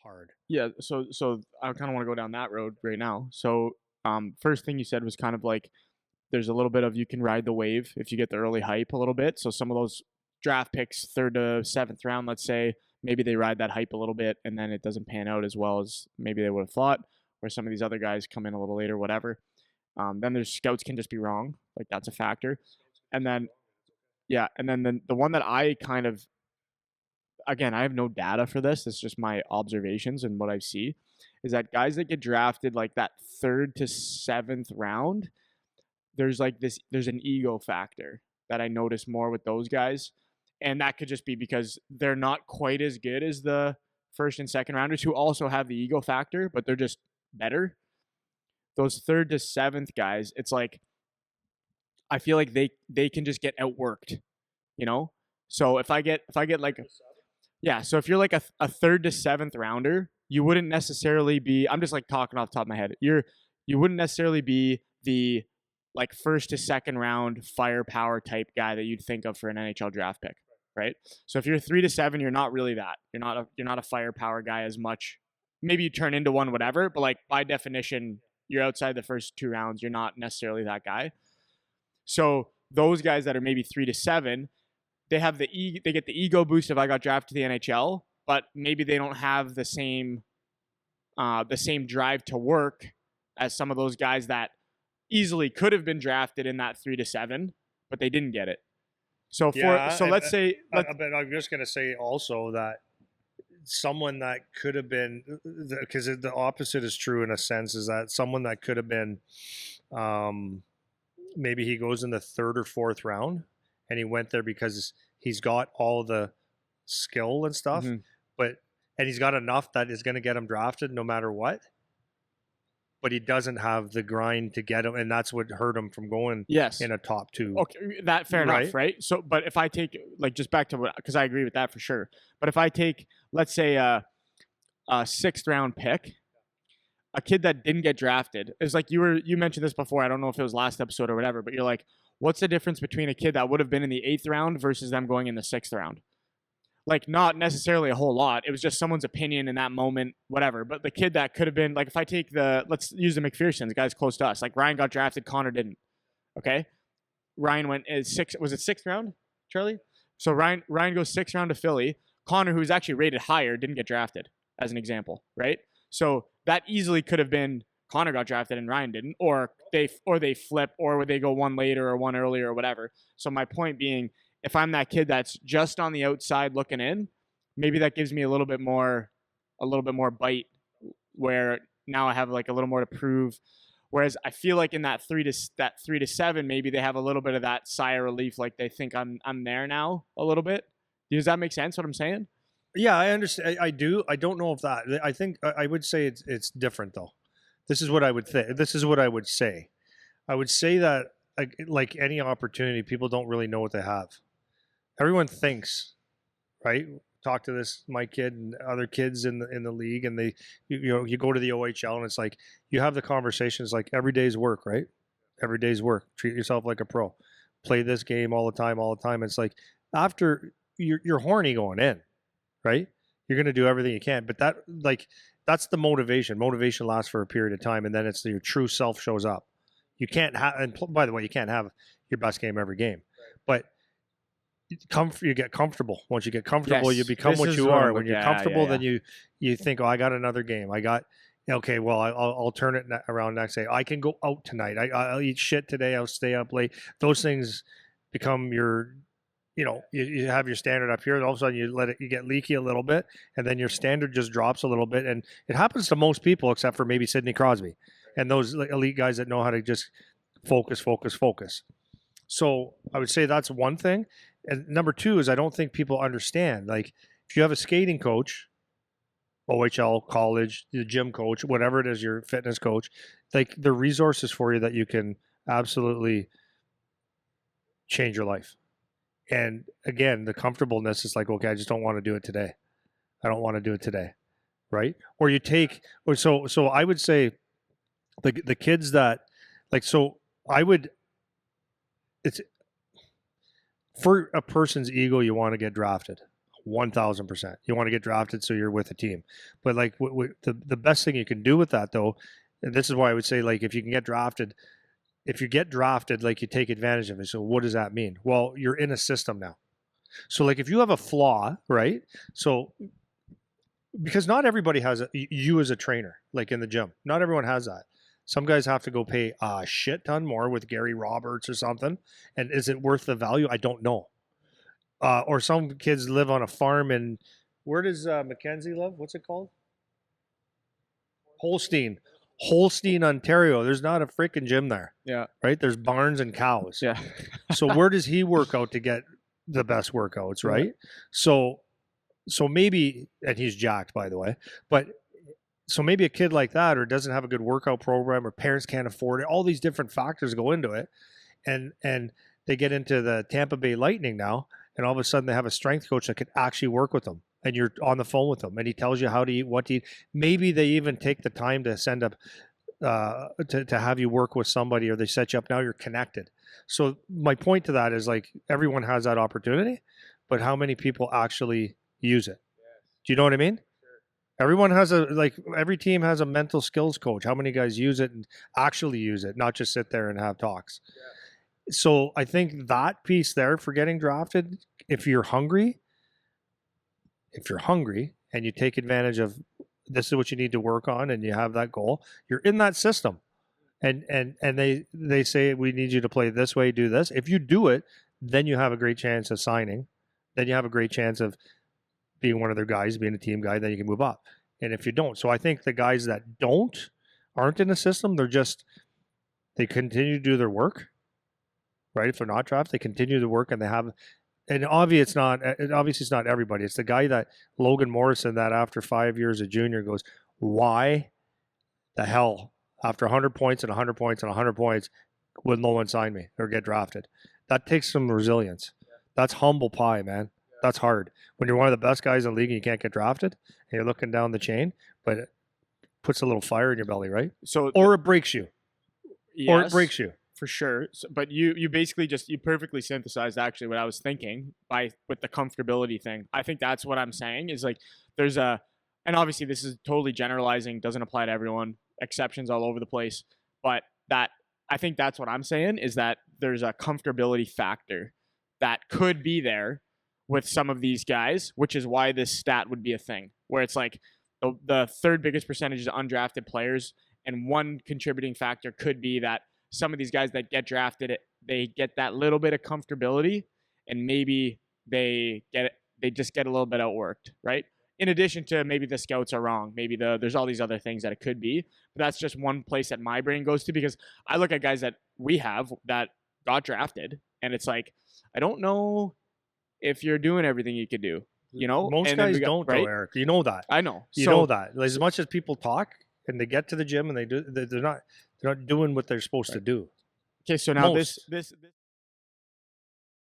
hard. Yeah, so I kind of want to go down that road right now. So, first thing you said was kind of like there's a little bit of you can ride the wave if you get the early hype a little bit. So some of those draft picks, third to seventh round, let's say, maybe they ride that hype a little bit and then it doesn't pan out as well as maybe they would have thought, or some of these other guys come in a little later, whatever. Then there's scouts can just be wrong, like that's a factor. And then yeah, and then the one that I kind of again, I have no data for this. It's just my observations and what I see is that guys that get drafted like that third to seventh round, there's an ego factor that I notice more with those guys. And that could just be because they're not quite as good as the first and second rounders who also have the ego factor, but they're just better. Those third to seventh guys, it's like I feel like they can just get outworked, you know? So if I get like yeah, so if you're like a third to seventh rounder, you wouldn't necessarily be I'm just like talking off the top of my head. You wouldn't necessarily be the like first to second round firepower type guy that you'd think of for an NHL draft pick, right? So if you're 3 to 7, you're not really that. You're not a firepower guy as much. Maybe you turn into one, whatever, but like by definition, you're outside the first 2 rounds. You're not necessarily that guy. So those guys that are maybe 3 to 7, they get the ego boost if I got drafted to the NHL, but maybe they don't have the same drive to work as some of those guys that easily could have been drafted in that 3 to 7, but they didn't get it. So let's say, but I'm just going to say also that someone that could have been, because the opposite is true in a sense, is that someone that could have been, maybe he goes in the third or fourth round and he went there because he's got all the skill and stuff, and he's got enough that is going to get him drafted no matter what. But he doesn't have the grind to get him, and that's what hurt him from going in a top 2. Okay, that fair enough, right? So, but if I take like just back to what, because I agree with that for sure. But if I take, let's say, a 6th round pick, a kid that didn't get drafted, is like you mentioned this before. I don't know if it was last episode or whatever, but you're like, what's the difference between a kid that would have been in the 8th round versus them going in the 6th round? Like, not necessarily a whole lot. It was just someone's opinion in that moment, whatever. But the kid that could have been, like, if I take let's use the McPhersons, guys close to us. Like, Ryan got drafted, Connor didn't. Okay? Ryan went was it 6th round, Charlie? So Ryan goes 6th round to Philly. Connor, who's actually rated higher, didn't get drafted, as an example, right? So that easily could have been Connor got drafted and Ryan didn't, or they flip, or they go one later or one earlier or whatever. So my point being, if I'm that kid that's just on the outside looking in, maybe that gives me a little bit more bite, where now I have like a little more to prove. Whereas I feel like in that 3 to 7, maybe they have a little bit of that sigh of relief, like they think I'm there now a little bit. Does that make sense? What I'm saying? Yeah, I understand. I do. I don't know if that. I think I would say it's different though. This is what I would think. This is what I would say. I would say that like any opportunity, people don't really know what they have. Everyone thinks, right? Talk to my kid and other kids in the league, and you go to the OHL, and it's like you have the conversations like every day's work, right? Every day's work. Treat yourself like a pro. Play this game all the time. It's like after you're horny going in, right? You're gonna do everything you can, but that's the motivation. Motivation lasts for a period of time, and then it's your true self shows up. You can't have, and by the way, you can't have your best game every game, but you get comfortable. Once you get comfortable, you become what you are. When you're comfortable, then you think, oh, I got another game. Okay, well, I'll turn it around next day. I can go out tonight. I'll eat shit today. I'll stay up late. Those things become your, you have your standard up here, and all of a sudden you get leaky a little bit, and then your standard just drops a little bit. And it happens to most people except for maybe Sidney Crosby and those elite guys that know how to just focus. So I would say that's one thing. And number 2 is I don't think people understand. Like, if you have a skating coach, OHL, college, the gym coach, whatever it is, your fitness coach, like the resources for you that you can absolutely change your life. And again, the comfortableness is like, okay, I just don't want to do it today. I don't want to do it today. Right? Or you take, so I would say the kids that, like, so I would, it's, for a person's ego, you want to get drafted 1000%. You want to get drafted so you're with a team. But like the best thing you can do with that though, and this is why I would say, like, if you get drafted, like, you take advantage of it. So what does that mean? Well, you're in a system now. So like if you have a flaw, right? So because not everybody has you as a trainer, like in the gym. Not everyone has that. Some guys have to go pay a shit ton more with Gary Roberts or something. And is it worth the value? I don't know. Or some kids live on a farm in, where does Mackenzie live? What's it called? Holstein, Ontario. There's not a freaking gym there. Yeah. Right? There's barns and cows. Yeah. So where does he work out to get the best workouts, right? Yeah. So maybe, and he's jacked, by the way, but so maybe a kid like that, or doesn't have a good workout program, or parents can't afford it. All these different factors go into it, and they get into the Tampa Bay Lightning now, and all of a sudden they have a strength coach that could actually work with them, and you're on the phone with them, and he tells you how to eat, what to eat. Maybe they even take the time to send up to have you work with somebody, or they set you up. Now you're connected. So my point to that is, like, everyone has that opportunity, but how many people actually use it? Do you know what I mean? Everyone has every team has a mental skills coach. How many guys use it and actually use it, not just sit there and have talks? Yeah. So I think that piece there for getting drafted, if you're hungry and you take advantage of, this is what you need to work on, and you have that goal, you're in that system. And they say, we need you to play this way, do this. If you do it, then you have a great chance of signing. Then you have a great chance of being one of their guys, being a team guy, then you can move up. And if you don't, so I think the guys that aren't in the system, they continue to do their work, right? If they're not drafted, they continue to work, and obviously it's not everybody. It's the guy that Logan Morrison, that after 5 years of junior, goes, why the hell after 100 points and 100 points and 100 points will no one sign me or get drafted? That takes some resilience. That's humble pie, man. That's hard. When you're one of the best guys in the league and you can't get drafted, and you're looking down the chain, but it puts a little fire in your belly, right? Or it breaks you. Yes, or it breaks you. For sure. But you basically you perfectly synthesized actually what I was thinking with the comfortability thing. I think that's what I'm saying is, like, and obviously this is totally generalizing, doesn't apply to everyone, exceptions all over the place. But I think that's what I'm saying is that there's a comfortability factor that could be there with some of these guys, which is why this stat would be a thing, where it's like the third biggest percentage is undrafted players, and one contributing factor could be that some of these guys that get drafted, they get that little bit of comfortability, and maybe they just get a little bit outworked, right? In addition to maybe the scouts are wrong, maybe there's all these other things that it could be, but that's just one place that my brain goes to, because I look at guys that we have that got drafted, and it's like, I don't know if you're doing everything you could do, you know? Most guys don't, right? Though, Eric. You know that. I know. You know that. Like, as much as people talk and they get to the gym and they're not doing what they're supposed to do. Okay, so now this